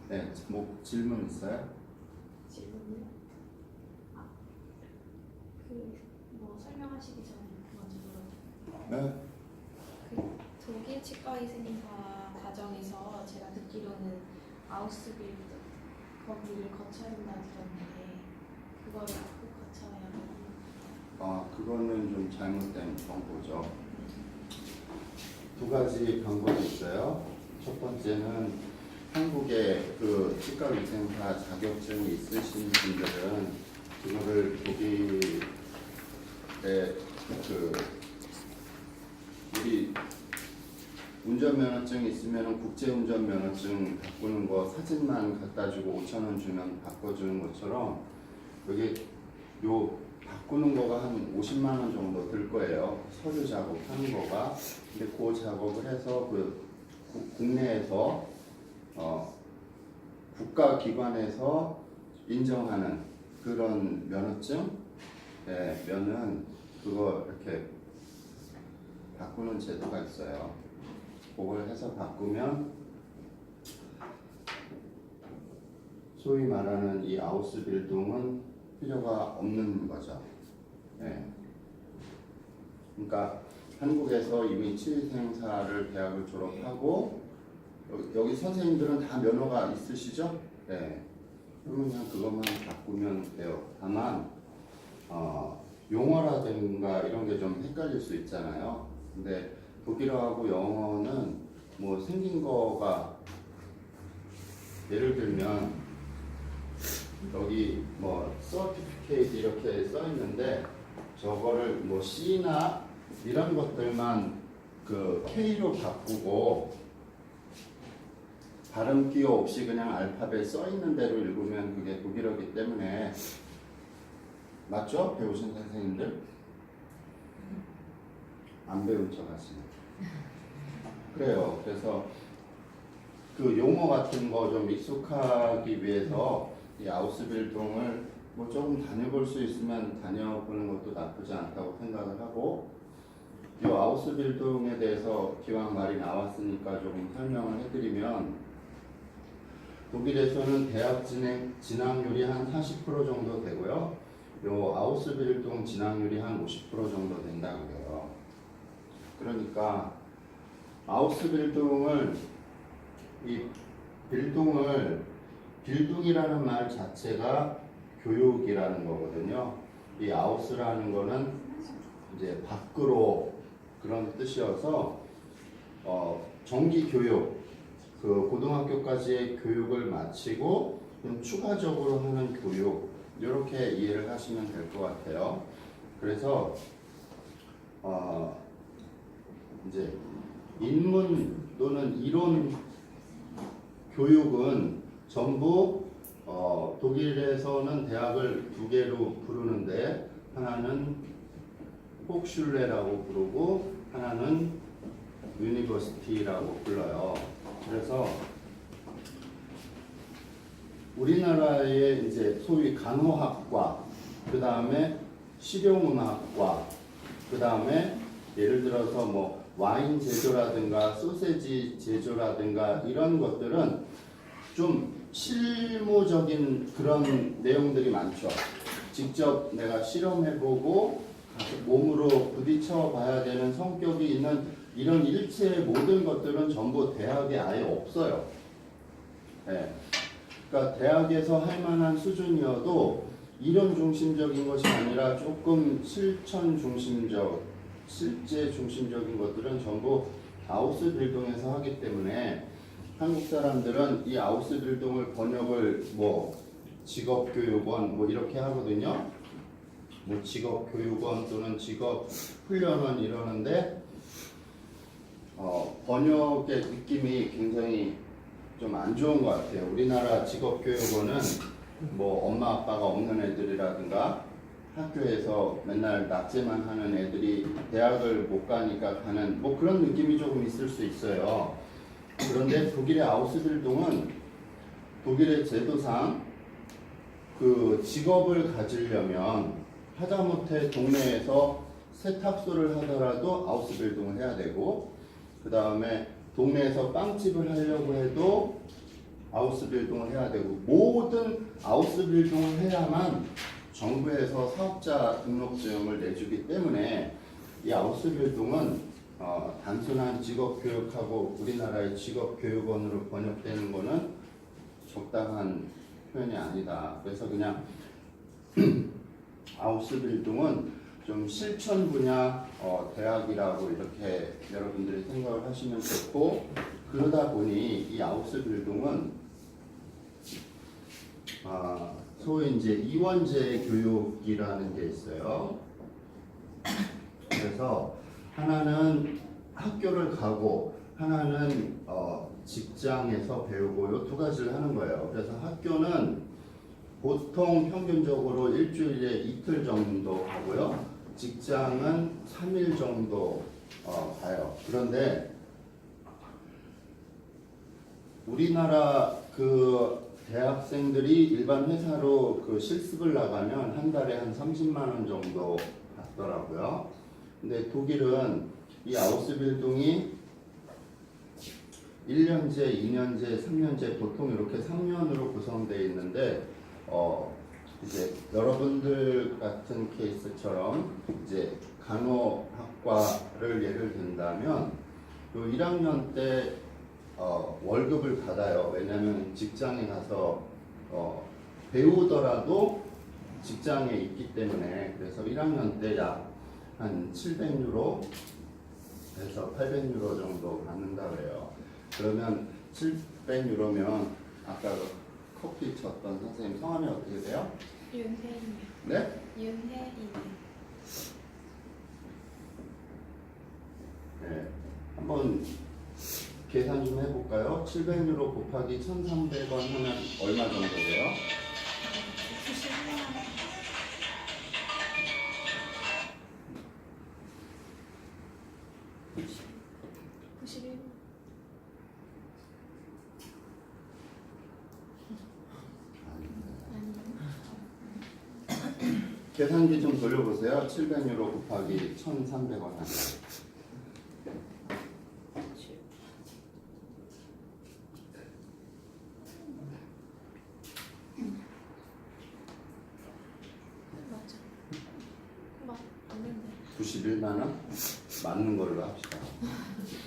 네, 뭐 질문 있어요? 질문이요? 뭐 설명하시기 전에 먼저 물어볼게요. 네. 그 독일 치과의 생사 과정에서 제가 듣기로는 아우스빌드 거기를 거쳐야 된다 들었는데 그거를 꼭 거쳐야 되나요? 그거는 좀 잘못된 정보죠. 두 가지 방법이 있어요. 첫 번째는 한국에 그 치과위생사 자격증이 있으신 분들은 그거를 독일에 그 우리 운전면허증 있으면 국제운전면허증 바꾸는 거 사진만 갖다 주고 5,000원 주면 바꿔주는 것처럼 여기 요 바꾸는 거가 한 50만 원 정도 들 거예요. 서류 작업하는 거가. 근데 그 작업을 해서 그 국내에서 국가기관에서 인정하는 그런 면허증, 면은 그거 이렇게 바꾸는 제도가 있어요. 그걸 해서 바꾸면 소위 말하는 이 아우스빌딩은 필요가 없는 거죠. 그러니까 한국에서 이미 치위생사를 대학을 졸업하고 여기 선생님들은 다 면허가 있으시죠? 그러면 그냥 그것만 바꾸면 돼요. 다만 용어라든가 이런 게 좀 헷갈릴 수 있잖아요. 근데 독일어하고 영어는 뭐 생긴 거가 예를 들면 여기 뭐 certificate 이렇게 써 있는데 저거를 뭐 C나 이런 것들만 그 K로 바꾸고 발음 기호 없이 그냥 알파벳 써 있는 대로 읽으면 그게 독일어기 때문에 맞죠? 배우신 선생님들? 안 배운 척 하시네. 그래요. 그래서 그 용어 같은 거 좀 익숙하기 위해서 이 아우스빌딩을 뭐 조금 다녀볼 수 있으면 다녀보는 것도 나쁘지 않다고 생각을 하고, 이 아우스빌딩에 대해서 기왕 말이 나왔으니까 조금 설명을 해드리면, 독일에서는 대학 진학률이 한 40% 정도 되고요. 요 아우스빌딩 진학률이 한 50% 정도 된다고 해요. 그러니까 아우스빌딩을 빌딩이라는 말 자체가 교육이라는 거거든요. 이 아우스라는 거는 이제 밖으로 그런 뜻이어서 정기 교육, 그 고등학교까지의 교육을 마치고 좀 추가적으로 하는 교육, 이렇게 이해를 하시면 될 것 같아요. 그래서 이제 인문 또는 이론 교육은 전부 독일에서는 대학을 두 개로 부르는데, 하나는 호크슐레라고 부르고 하나는 유니버시티라고 불러요. 그래서 우리나라의 이제 소위 간호학과, 그 다음에 실용음악과, 그 다음에 예를 들어서 뭐 와인 제조라든가 소세지 제조라든가 이런 것들은 좀 실무적인 그런 내용들이 많죠. 직접 내가 실험해보고 몸으로 부딪혀 봐야 되는 성격이 있는 이런 일체의 모든 것들은 전부 대학에 아예 없어요. 그러니까 대학에서 할 만한 수준이어도 이론 중심적인 것이 아니라 조금 실천 중심적, 실제 중심적인 것들은 전부 아우스빌딩에서 하기 때문에 한국 사람들은 이 아우스빌딩을 번역을 뭐 직업교육원 뭐 이렇게 하거든요. 뭐 직업교육원 또는 직업훈련원 이러는데 번역의 느낌이 굉장히 좀 안 좋은 것 같아요. 우리나라 직업교육원은 뭐 엄마 아빠가 없는 애들이라든가 학교에서 맨날 낙제만 하는 애들이 대학을 못 가니까 가는 뭐 그런 느낌이 조금 있을 수 있어요. 그런데 독일의 아우스빌딩은 독일의 제도상 그 직업을 가지려면 하다못해 동네에서 세탁소를 하더라도 아우스빌딩을 해야 되고, 그 다음에 동네에서 빵집을 하려고 해도 아우스빌딩을 해야 되고 모든 아우스빌딩을 해야만 정부에서 사업자 등록증을 내주기 때문에 이 아우스빌딩은 단순한 직업교육하고 우리나라의 직업교육원으로 번역되는 거는 적당한 표현이 아니다. 그래서 그냥 아우스빌딩은 좀 실천 분야 대학이라고 이렇게 여러분들이 생각을 하시면 좋고, 그러다 보니 이 아우스빌딩은 소위 이제 이원제 교육이라는 게 있어요. 그래서 하나는 학교를 가고 하나는 직장에서 배우고 이 두 가지를 하는 거예요. 그래서 학교는 보통 평균적으로 일주일에 이틀 정도 하고요. 직장은 3일 정도 가요. 그런데 우리나라 그 대학생들이 일반 회사로 그 실습을 나가면 한 달에 한 30만 원 정도 받더라고요. 근데 독일은 이 아우스빌딩이 1년제, 2년제, 3년제 보통 이렇게 3년으로 구성되어 있는데 이제 여러분들 같은 케이스처럼 이제 간호학과를 예를 든다면 요 1학년 때 월급을 받아요. 왜냐하면 직장에 가서 배우더라도 직장에 있기 때문에. 그래서 1학년 때 약 한 700유로에서 800유로 정도 받는다 그래요. 그러면 700유로면 아까 그 커피 쳤던 선생님 성함이 어떻게 돼요? 윤혜인이요. 네? 윤혜인이요. 네. 한번 계산 좀 해볼까요? 700유로 곱하기 1,300원 하면 얼마 정도 돼요? 90만 91. 아니요. 계산기 좀 돌려보세요. 700유로 곱하기 1,300원 하면. 맞죠? 맞는데. 91만 원? 맞는 걸로 합시다. 1,300.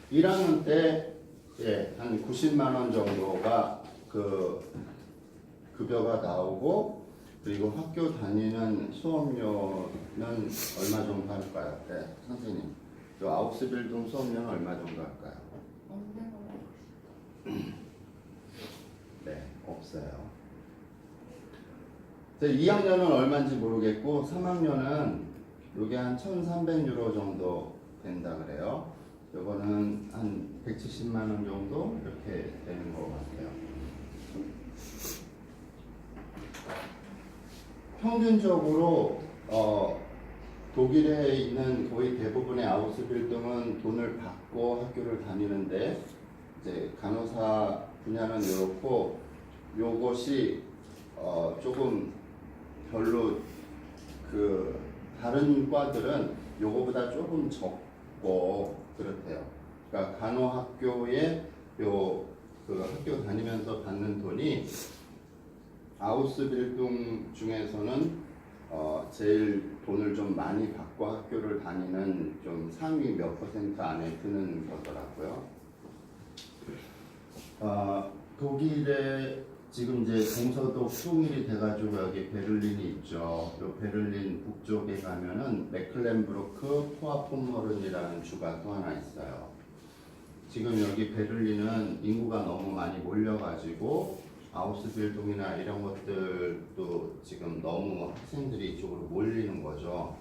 일 1학년 때 한 90만 원 정도가 그 급여가 나오고, 그리고 학교 다니는 수업료는 얼마 정도 할까요? 네, 선생님. 요 아우스빌딩 수업료는 얼마 정도 할까요? 없는 걸로. 네, 없어요. 2학년은 얼마인지 모르겠고 3학년은 요게 한 1,300유로 정도 된다 그래요. 요거는 한 170만 원 정도 이렇게 되는 것 같아요. 평균적으로 독일에 있는 거의 대부분의 아우스빌딩은 돈을 받고 학교를 다니는데, 이제 간호사 분야는 이렇고, 요것이 조금 별로 그 다른 과들은 요거보다 조금 적고 그렇대요. 그러니까 간호학교에 그 학교 다니면서 받는 돈이 아우스빌딩 중에서는 제일 돈을 좀 많이 받고 학교를 다니는 좀 상위 몇 % 안에 드는 거더라고요. 독일에 지금 이제 동서독 통일이 돼가지고 여기 베를린이 있죠. 요 베를린 북쪽에 가면은 메클렌부르크 포아폼머른이라는 주가 또 하나 있어요. 지금 여기 베를린은 인구가 너무 많이 몰려가지고 아우스빌딩이나 이런 것들도 지금 너무 학생들이 이쪽으로 몰리는 거죠.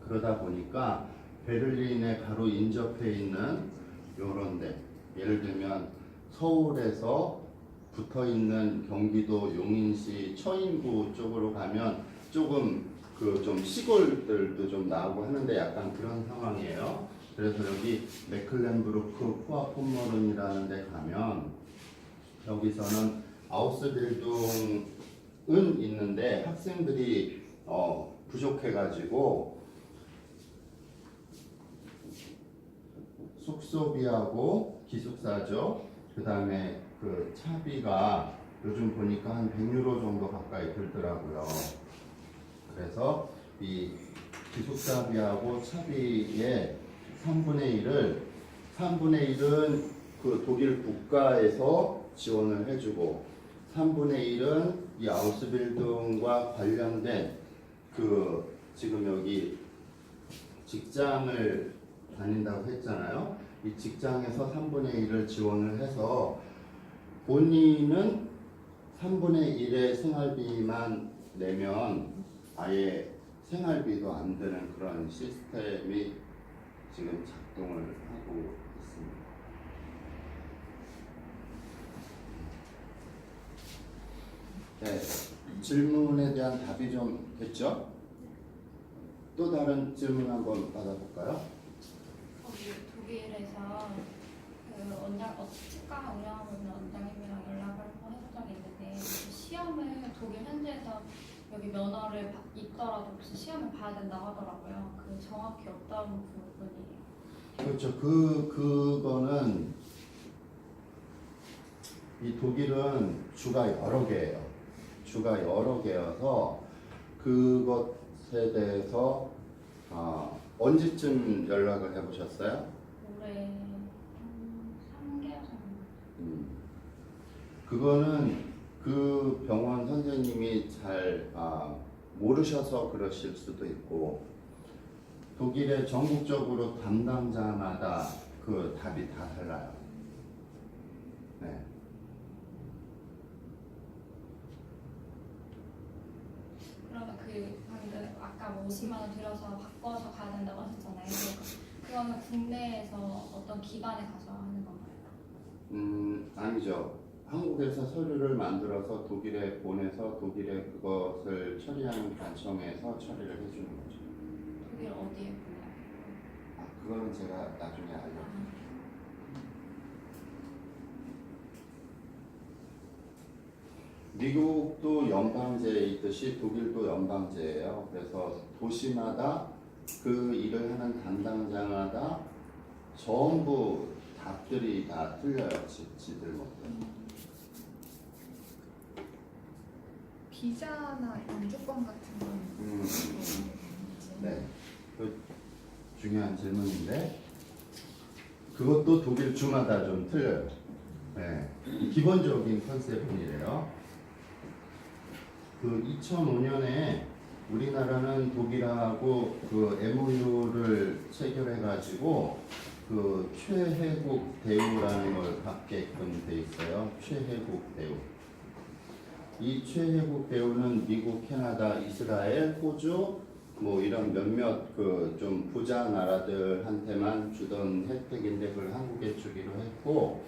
그러다 보니까 베를린에 바로 인접해 있는 요런 데, 예를 들면 서울에서 붙어 있는 경기도 용인시 처인구 쪽으로 가면 조금 그 좀 시골들도 좀 나오고 하는데 약간 그런 상황이에요. 그래서 여기 메클렌부르크 포아포머른이라는 데 가면 여기서는 아우스빌딩은 있는데 학생들이 부족해가지고 숙소비하고 기숙사죠. 그 다음에 그 차비가 요즘 보니까 한 100유로 정도 가까이 들더라고요. 그래서 이 기숙사비하고 차비의 3분의 1은 그 독일 국가에서 지원을 해주고 3분의 1은 이 아우스빌딩과 관련된 그 지금 여기 직장을 다닌다고 했잖아요. 이 직장에서 3분의 1을 지원을 해서 본인은 3분의 1의 생활비만 내면 아예 생활비도 안 드는 그런 시스템이 지금 작동을 하고 있습니다. 네, 질문에 대한 답이 좀 됐죠? 또 다른 질문 한번 받아볼까요? 거기 독일에서 그 원장 치과 운영하고 있는 원장님이랑 연락을 한번 해본 적이 있는데 그 시험을 독일 현지에서 여기 면허를 있더라도 혹시 시험을 봐야 된다고 하더라고요. 그 정확히 어떤 부분이에요? 그렇죠. 그거는 이 독일은 주가 여러 개예요. 주가 여러 개여서 그것에 대해서 언제쯤 연락을 해보셨어요? 올해 한 3개월 정도. 그거는 그 병원 선생님이 잘 모르셔서 그러실 수도 있고 독일의 전국적으로 담당자마다 그 답이 다 달라요. 네. 그러면 그 방금 아까 뭐 50만 원 들여서 바꿔서 가야 된다고 하셨잖아요. 그거는 국내에서 어떤 기관에 가서 하는 건가요? 아니죠. 한국에서 서류를 만들어서 독일에 보내서 독일에 그것을 처리하는 관청에서 처리를 해주는 거죠. 독일 어디에 보내요? 그거는 제가 나중에 알려드릴게요. 미국도 연방제에 있듯이 독일도 연방제예요. 그래서 도시마다 그 일을 하는 담당자마다 전부 답들이 다 틀려요. 지들 못해. 비자나 영주권 같은 건 네, 그 중요한 질문인데 그것도 독일 주마다 좀 틀려요. 네, 기본적인 컨셉은 이래요. 그 2005년에 우리나라는 독일하고 그 MOU를 체결해가지고 그 최혜국 대우라는 걸 받게끔 돼 있어요. 최혜국 대우. 이 최혜국 대우는 미국, 캐나다, 이스라엘, 호주 뭐 이런 몇몇 그 좀 부자 나라들한테만 주던 혜택인데 그걸 한국에 주기로 했고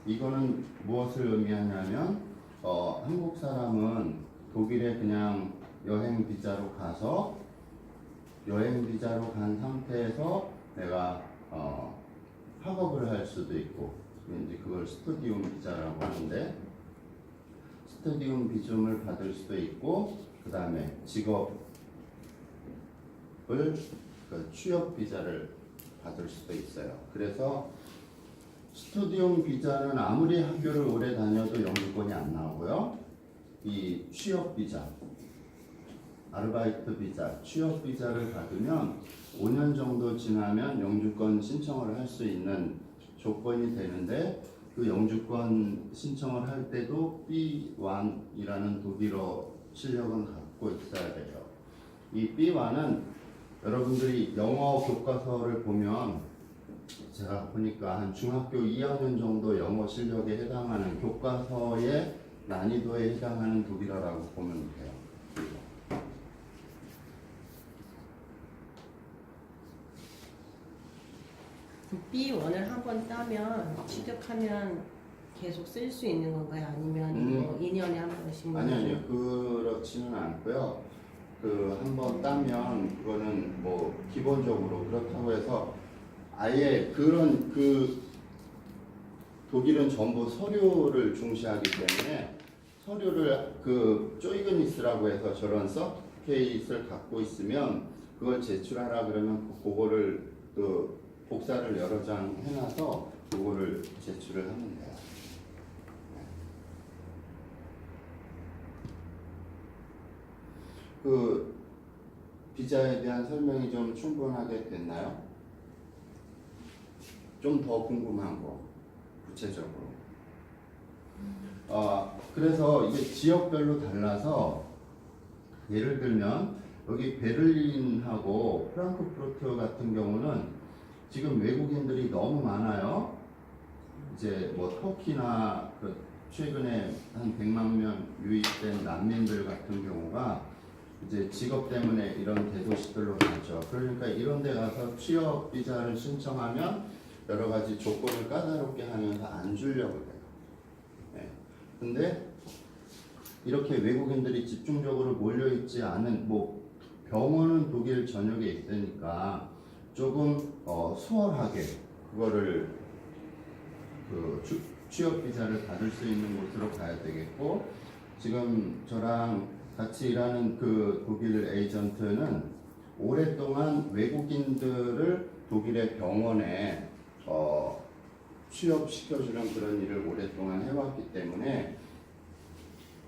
이거는 무엇을 의미하냐면 한국 사람은 독일에 그냥 여행 비자로 가서 여행 비자로 간 상태에서 내가 학업을 할 수도 있고 이제 그걸 스터디움 비자라고 하는데 스터디움 비즘을 받을 수도 있고 그 다음에 직업을 그 취업 비자를 받을 수도 있어요. 그래서 스터디움 비자는 아무리 학교를 오래 다녀도 영주권이 안 나오고요. 이 취업 비자, 아르바이트 비자, 취업 비자를 받으면 5년 정도 지나면 영주권 신청을 할 수 있는 조건이 되는데 그 영주권 신청을 할 때도 B1이라는 독일어 실력은 갖고 있어야 돼요. 이 B1은 여러분들이 영어 교과서를 보면 제가 보니까 한 중학교 2학년 정도 영어 실력에 해당하는 교과서의 난이도에 해당하는 독일어라고 보면 돼요. B1을 한 번 따면 취득하면 계속 쓸 수 있는 건가요? 아니면 아니요, 그렇지는 않고요. 그 한번 따면 그거는 뭐 기본적으로 그렇다고 해서 아예 그런 그 독일은 전부 서류를 중시하기 때문에 서류를 그 조이그니스라고 해서 저런 서티피케이트를 갖고 있으면 그걸 제출하라 그러면 그거를 그 복사를 여러 장 해놔서 그거를 제출을 하면 돼요. 그 비자에 대한 설명이 좀 충분하게 됐나요? 좀 더 궁금한 거 구체적으로. 그래서 이게 지역별로 달라서 예를 들면 여기 베를린하고 프랑크푸르트 같은 경우는 지금 외국인들이 너무 많아요. 이제 뭐 터키나 그 최근에 한 100만 명 유입된 난민들 같은 경우가 이제 직업 때문에 이런 대도시들로 가죠. 그러니까 이런 데 가서 취업 비자를 신청하면 여러 가지 조건을 까다롭게 하면서 안 주려고 해요. 네. 근데 이렇게 외국인들이 집중적으로 몰려있지 않은 뭐 병원은 독일 전역에 있으니까 조금 수월하게 그거를 그 취업 비자를 받을 수 있는 곳으로 가야 되겠고, 지금 저랑 같이 일하는 그 독일 에이전트는 오랫동안 외국인들을 독일의 병원에 취업시켜주는 그런 일을 오랫동안 해왔기 때문에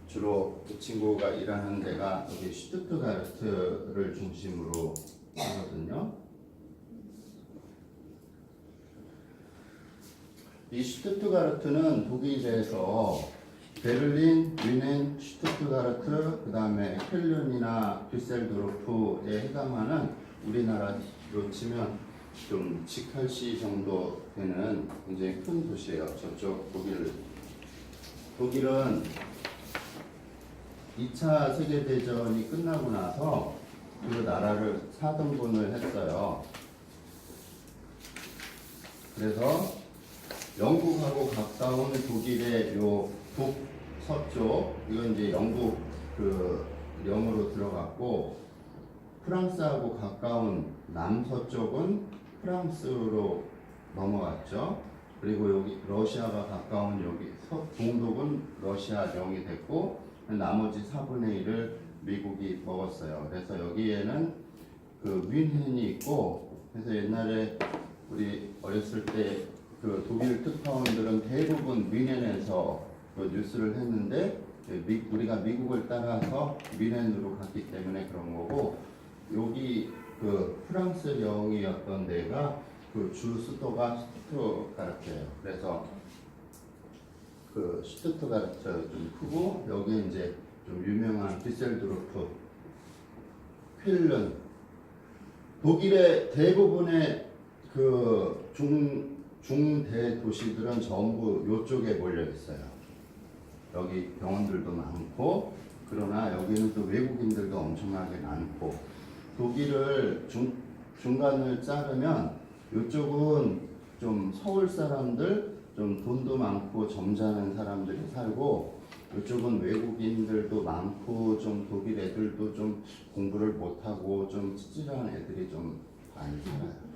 주로 그 친구가 일하는 데가 여기 슈투트가르트를 중심으로 하거든요. 이 슈투트가르트는 독일에서 베를린, 뮌헨, 슈투트가르트, 그 다음에 켈른이나 düsseldorf에 해당하는 우리나라로 치면 좀 직할시 정도 되는 굉장히 큰 도시예요. 저쪽 독일은 2차 세계대전이 끝나고 나서 그 나라를 4등분을 했어요. 그래서 영국하고 가까운 독일의 요 북서쪽, 이건 이제 영국 그 영으로 들어갔고, 프랑스하고 가까운 남서쪽은 프랑스로 넘어갔죠. 그리고 여기 러시아가 가까운 여기 동독은 러시아 영이 됐고, 나머지 4분의 1을 미국이 먹었어요. 그래서 여기에는 그 뮌헨이 있고, 그래서 옛날에 우리 어렸을 때 그 독일 특파원들은 대부분 뮌헨에서 그 뉴스를 했는데, 우리가 미국을 따라서 뮌헨으로 갔기 때문에 그런 거고, 여기 그 프랑스령이었던 데가 그 주 수도가 슈투트가르트예요. 그래서 그 슈투트가르트 좀 크고, 여기 이제 좀 유명한 디셀도르프, 쾰른, 독일의 대부분의 그 중대 도시들은 전부 이쪽에 몰려 있어요. 여기 병원들도 많고, 그러나 여기는 또 외국인들도 엄청나게 많고, 독일을 중간을 자르면 이쪽은 좀 서울 사람들, 좀 돈도 많고 점잖은 사람들이 살고, 이쪽은 외국인들도 많고 좀 독일 애들도 좀 공부를 못하고 좀 찌질한 애들이 좀 많이 살아요.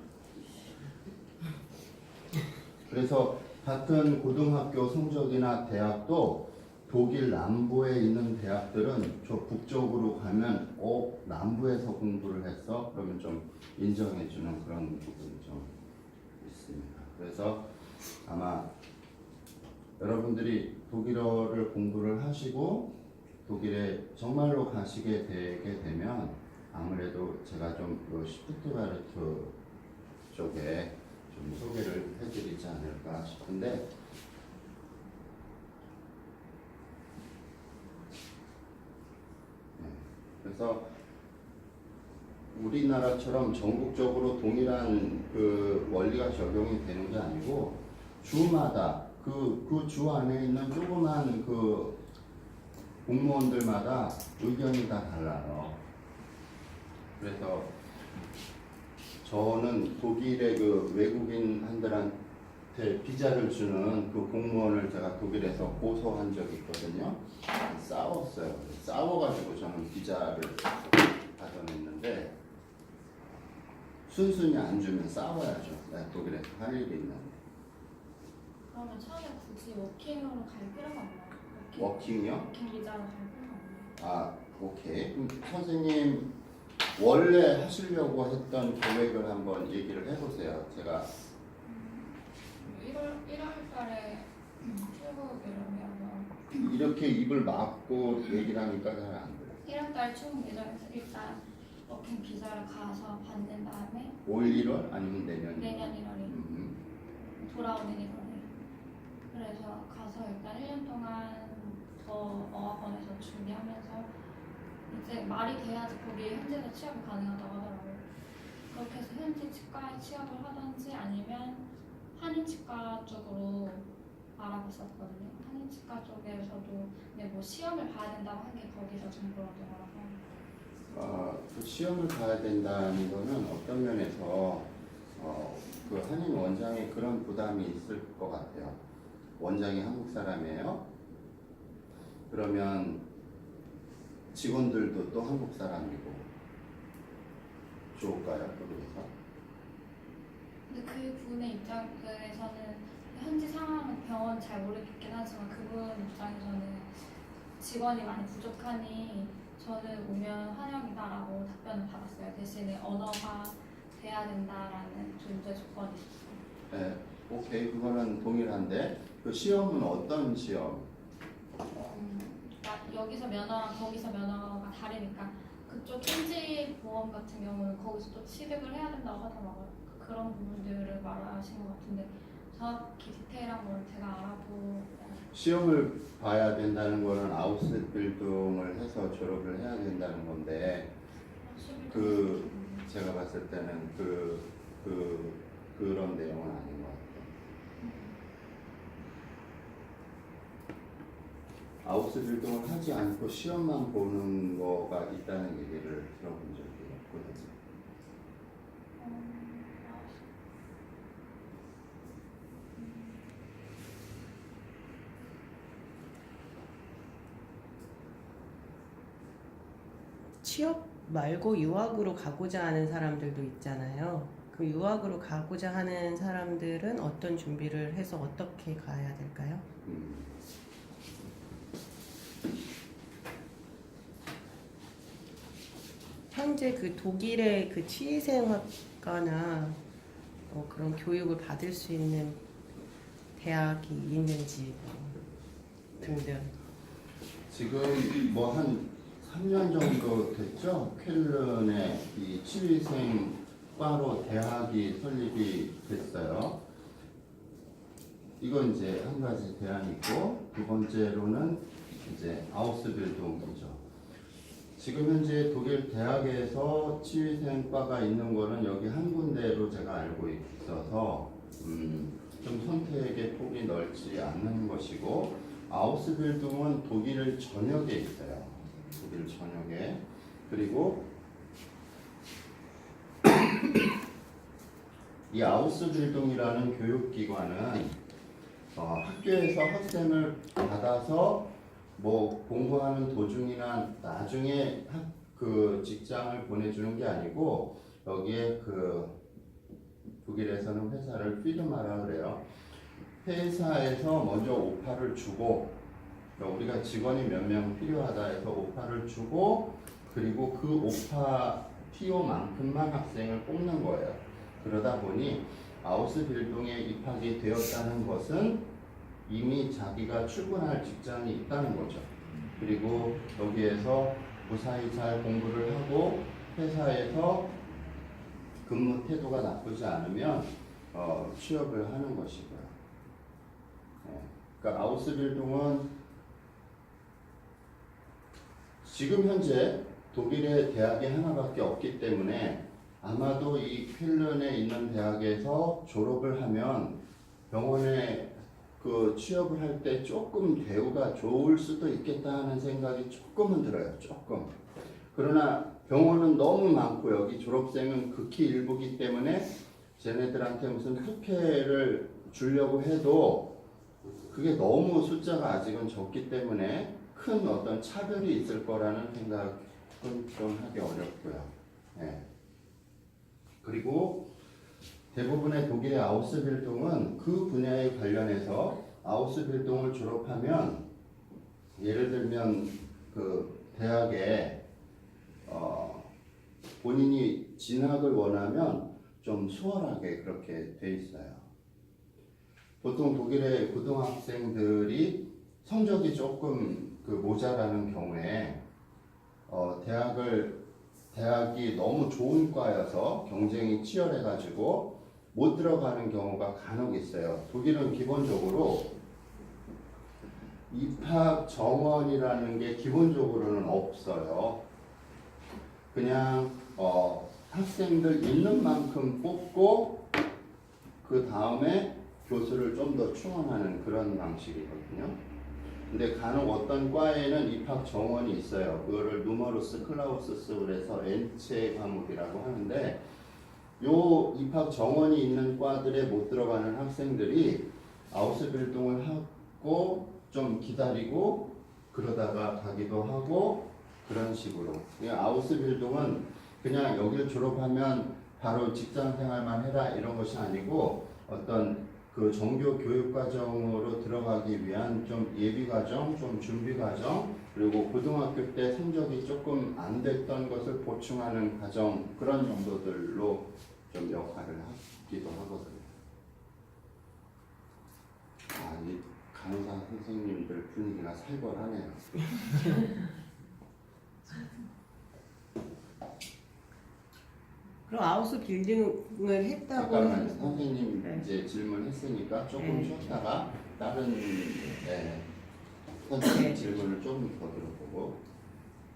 그래서 같은 고등학교 성적이나 대학도 독일 남부에 있는 대학들은 저 북쪽으로 가면 남부에서 공부를 했어? 그러면 좀 인정해주는 그런 부분이 좀 있습니다. 그래서 아마 여러분들이 독일어를 공부를 하시고 독일에 정말로 가시게 되게 되면 아무래도 제가 좀 슈투트가르트 쪽에 좀 소개를 해드리지 않을까 싶은데, 그래서 우리나라처럼 전국적으로 동일한 그 원리가 적용이 되는 게 아니고 주마다 그 주 안에 있는 조그만 그 공무원들마다 의견이 다 달라요. 그래서 저는 독일의 그 외국인들한테 비자를 주는 그 공무원을 제가 독일에서 고소한 적이 있거든요. 싸웠어요. 비자를 받아냈는데 순순히 안 주면 싸워야죠. 내가 독일에서 할 일이 있는데. 그러면 처음에 굳이 워킹으로 갈 필요가 없나요? 워킹이요? 워킹 비자로 갈 필요가 없나요? 아, 오케이. 그럼 선생님 원래 하시려고 했던 계획을 한번 얘기를 해보세요. 제가 1월 달에 출국 이러면 이렇게 입을 막고 얘기를 하니까 잘 안 돼요. 1월 달 출국 예정에서 일단 워킹 비자를 가서 받는 다음에 올 1월 아니면 내년? 내년 1월에 음. 돌아오는 1월에 그래서 가서 일단 1년 동안 더 어학원에서 준비하면서 이제 말이 돼야지 거기 현지에서 취업이 가능하다고 하더라고요. 그렇게 해서 현지 치과에 취업을 하든지 아니면 한인치과 쪽으로 알아봤었거든요. 한인치과 쪽에서도 근데 뭐 시험을 봐야 된다고 한 게 거기서 정보라더라고요. 그 시험을 봐야 된다는 거는 어떤 면에서 그 한인 원장에 그런 부담이 있을 것 같아요. 원장이 한국 사람이에요. 그러면 직원들도 또 한국 사람이고 좋을까요? 그래서 근데 그분의 입장에서는 현지 상황은 병원 잘 모르겠긴 하지만 그분 입장에서는 직원이 많이 부족하니 저는 오면 환영이다라고 답변을 받았어요. 대신에 언어가 돼야 된다라는 존재 조건이 있었어요. 네, 오케이 그거는 동일한데 그 시험은 어떤 시험? 그러니까 여기서 면허랑 거기서 면허가 다르니까 그쪽 현지 보험 같은 경우는 거기서 또 취득을 해야 된다고 하더라고요. 그런 부분들을 말하신 것 같은데 정확히 디테일한 건 제가 알아보고 시험을 봐야 된다는 거는 아우스빌딩을 해서 졸업을 해야 된다는 건데 그 제가 봤을 때는 그런 내용은 아닌 것 같아요. 아우스빌딩을 하지 않고 시험만 보는 거가 있다는 얘기를 들어본 적이 없거든요. 취업 말고 유학으로 가고자 하는 사람들도 있잖아요. 그 유학으로 가고자 하는 사람들은 어떤 준비를 해서 어떻게 가야 될까요? 현재 그 독일의 그 치의생학과나 그런 교육을 받을 수 있는 대학이 있는지 등등. 지금 뭐 한 3년 정도 됐죠? 쾰른의 이 치위생과로 대학이 설립이 됐어요. 이건 이제 한 가지 대안이 있고 두 번째로는 이제 아우스빌딩이죠. 지금 현재 독일 대학에서 치위생과가 있는 거는 여기 한 군데로 제가 알고 있어서 좀 선택의 폭이 넓지 않는 것이고 아우스빌딩은 독일 전역에 있어요. 독일 전역에. 그리고 이 아우스빌딩이라는 교육기관은 학교에서 학생을 받아서 뭐 공부하는 도중이나 나중에 그 직장을 보내주는 게 아니고 여기에 그 독일에서는 회사를 피르마라 그래요. 회사에서 먼저 오파를 주고 우리가 직원이 몇 명 필요하다 해서 오파를 주고 그리고 그 오파 티오만큼만 학생을 뽑는 거예요. 그러다 보니 아우스빌딩에 입학이 되었다는 것은 이미 자기가 출근할 직장이 있다는 거죠. 그리고 여기에서 무사히 잘 공부를 하고 회사에서 근무 태도가 나쁘지 않으면 취업을 하는 것이고요. 네. 그러니까 아우스빌딩은 지금 현재 독일의 대학이 하나밖에 없기 때문에 아마도 이 쾰른에 있는 대학에서 졸업을 하면 병원에 그 취업을 할 때 조금 대우가 좋을 수도 있겠다 하는 생각이 조금은 들어요. 조금. 그러나 병원은 너무 많고 여기 졸업생은 극히 일부기 때문에 쟤네들한테 무슨 특혜를 주려고 해도 그게 너무 숫자가 아직은 적기 때문에 큰 어떤 차별이 있을 거라는 생각이 그건 좀 하기 어렵고요. 예. 그리고 대부분의 독일의 아우스빌딩은 그 분야에 관련해서 아우스빌딩을 졸업하면 예를 들면 그 대학에 본인이 진학을 원하면 좀 수월하게 그렇게 돼 있어요. 보통 독일의 고등학생들이 성적이 조금 그 모자라는 경우에 대학이 너무 좋은 과여서 경쟁이 치열해가지고 못 들어가는 경우가 간혹 있어요. 독일은 기본적으로 입학 정원이라는 게 기본적으로는 없어요. 그냥 학생들 있는 만큼 뽑고 그 다음에 교수를 좀 더 충원하는 그런 방식이거든요. 근데 간혹 어떤 과에는 입학 정원이 있어요. 그거를 누머루스 클라우스스 그래서 엔체 과목이라고 하는데 요 입학 정원이 있는 과들에 못 들어가는 학생들이 아우스빌딩을 하고 좀 기다리고 그러다가 가기도 하고 그런 식으로. 아우스빌딩은 그냥 여기를 졸업하면 바로 직장 생활만 해라 이런 것이 아니고 어떤 그 정규 교육 과정으로 들어가기 위한 좀 예비 과정, 좀 준비 과정, 그리고 고등학교 때 성적이 조금 안 됐던 것을 보충하는 과정 그런 정도들로 좀 역할을 하기도 하거든요. 이 간호사 선생님들 분위기가 살벌하네요. 그럼 아우스 빌딩을 했다고 잠깐만 선생님 네. 이제 질문했으니까 조금 네. 쉬었다가 다른 선생님 네. 질문을 조금 더 들어보고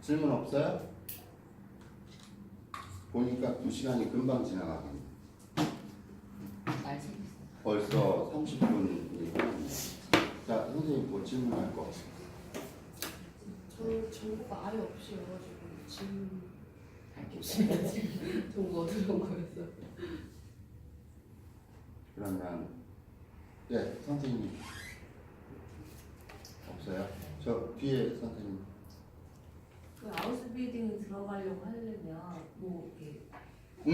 질문 없어요? 보니까 2시간이 금방 지나가겠네. 벌써 30분이 흘렀네. 자 선생님 뭐 질문할 거 없어요? 저 정보가 아예 없이여가지고 지금 할게 없어요. 정보 들어온 거였어. 그러면 네 선생님 없어요? 저 뒤에 선생님. 그 아우스 빌딩 들어가려고 하려면 뭐 이렇게 예.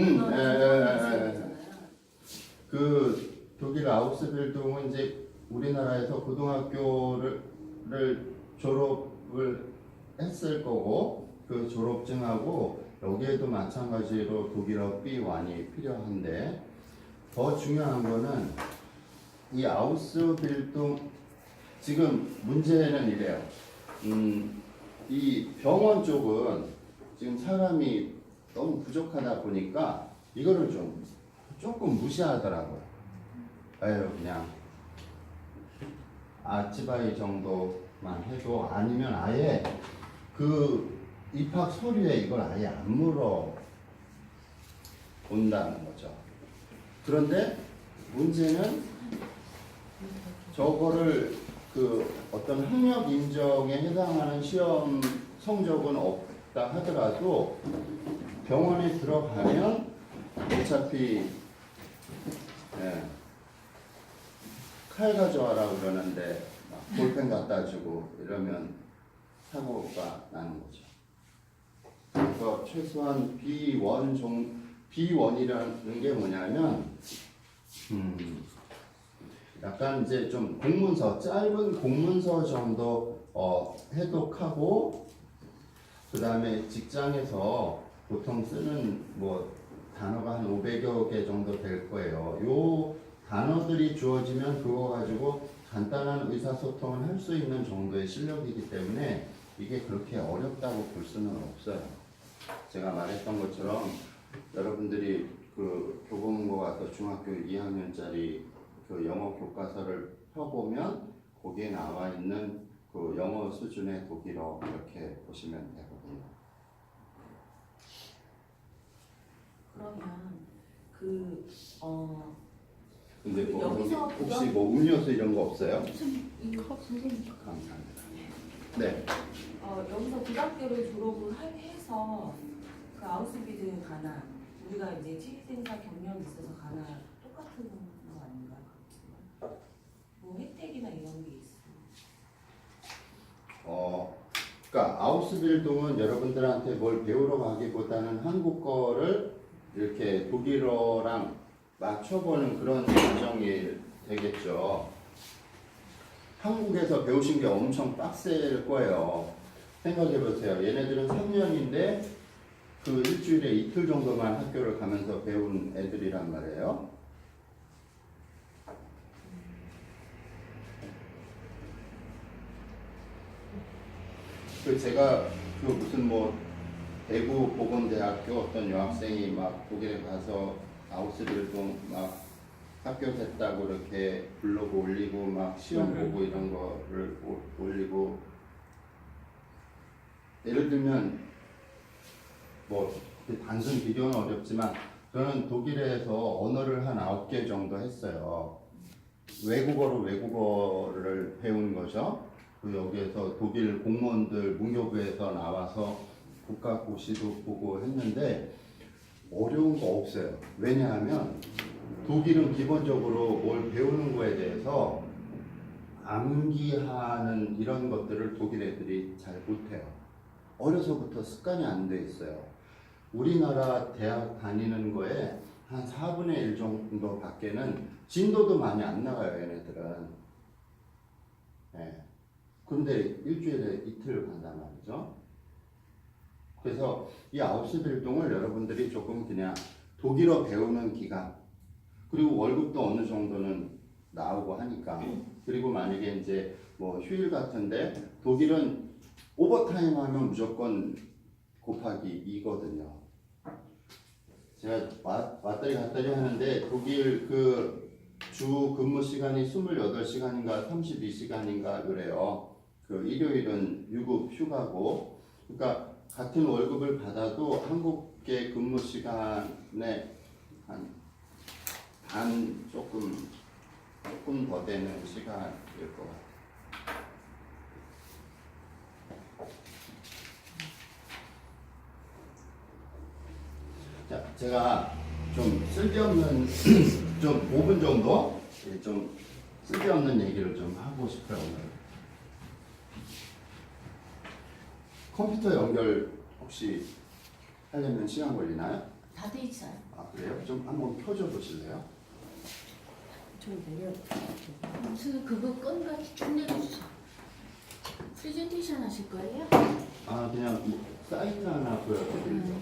그 독일 아우스빌딩은 이제 우리나라에서 고등학교를 졸업을 했을 거고 그 졸업증하고 여기에도 마찬가지로 독일어 B1이 필요한데 더 중요한 거는 이 아우스빌딩 지금 문제는 이래요. 이 병원 쪽은 지금 사람이 너무 부족하다 보니까 이거를 좀 조금 무시하더라고요. 그냥 아치바이 정도만 해도 아니면 아예 그 입학 서류에 이걸 아예 안 물어 본다는 거죠. 그런데 문제는 저거를 그 어떤 학력 인정에 해당하는 시험 성적은 없다 하더라도 병원에 들어가면 어차피 칼 가져와라 그러는데 막 볼펜 갖다 주고 이러면 사고가 나는 거죠. 그래서 최소한 B1이라는 게 뭐냐면 약간 이제 좀 공문서, 짧은 공문서 정도 해독하고 그 다음에 직장에서 보통 쓰는 뭐 단어가 한 500여 개 정도 될 거예요. 요 단어들이 주어지면 그거 가지고 간단한 의사소통을 할 수 있는 정도의 실력이기 때문에 이게 그렇게 어렵다고 볼 수는 없어요. 제가 말했던 것처럼 여러분들이 그 교보문고 가서 중학교 2학년짜리 그 영어 교과서를 펴보면 거기에 나와 있는 그 영어 수준의 독일어 이렇게 보시면 되거든요. 그러면 근데 뭐 여기서 혹시 뭐 음료수 이런 거 없어요? 이거 선생님 감사합니다. 네. 여기서 고등학교를 졸업을 해서 그 아우스빌딩 가나 우리가 이제 취직생사 경력이 있어서 가나 똑같은 거 아닌가? 뭐 혜택이나 이런 게 있어? 그러니까 아우스빌딩은 여러분들한테 뭘 배우러 가기보다는 한국 거를 이렇게 독일어랑 맞춰보는 그런 과정이 되겠죠. 한국에서 배우신 게 엄청 빡셀 거예요. 생각해 보세요. 얘네들은 3년인데 그 일주일에 이틀 정도만 학교를 가면서 배운 애들이란 말이에요. 그 제가 그 무슨 뭐 대구 보건대학교 어떤 여학생이 막 독일에 가서 아우스빌딩 막 학교 됐다고 이렇게 블로그 올리고 막 시험 보고 이런 거를 올리고 예를 들면 뭐 단순 비교는 어렵지만 저는 독일에서 언어를 한 9개 정도 했어요. 외국어를 배운 거죠. 그 여기에서 독일 공무원들 문교부에서 나와서 국가고시도 보고 했는데 어려운 거 없어요. 왜냐하면 독일은 기본적으로 뭘 배우는 거에 대해서 암기하는 이런 것들을 독일 애들이 잘 못해요. 어려서부터 습관이 안 돼 있어요. 우리나라 대학 다니는 거에 한 4분의 1 정도 밖에는 진도도 많이 안 나가요, 얘네들은. 네. 근데 일주일에 이틀 간단 말이죠. 그래서 이 아우스빌딩을 여러분들이 조금 그냥 독일어 배우는 기간, 그리고 월급도 어느 정도는 나오고 하니까, 그리고 만약에 이제 뭐 휴일 같은데 독일은 오버타임 하면 무조건 곱하기 2거든요. 제가 왔다리 갔다리 하는데 독일 그 주 근무 시간이 28시간인가 32시간인가 그래요. 그 일요일은 유급 휴가고, 그러니까 같은 월급을 받아도 한국의 근무 시간에 한 반 조금 더 되는 시간일 것 같아요. 자, 제가 좀 쓸데없는 좀 5분 정도 좀 쓸데없는 얘기를 좀 하고 싶어요. 오늘 컴퓨터 연결 혹시 하려면 시간 걸리나요? 다 돼 있어요. 아 그래요? 좀 한번 켜줘 보실래요? 좀 내려. 지금 그거 끈가 쭉 내려주세요. 프레젠테이션 하실 거예요? 아 그냥 뭐 사이트 하나 보여드리려고.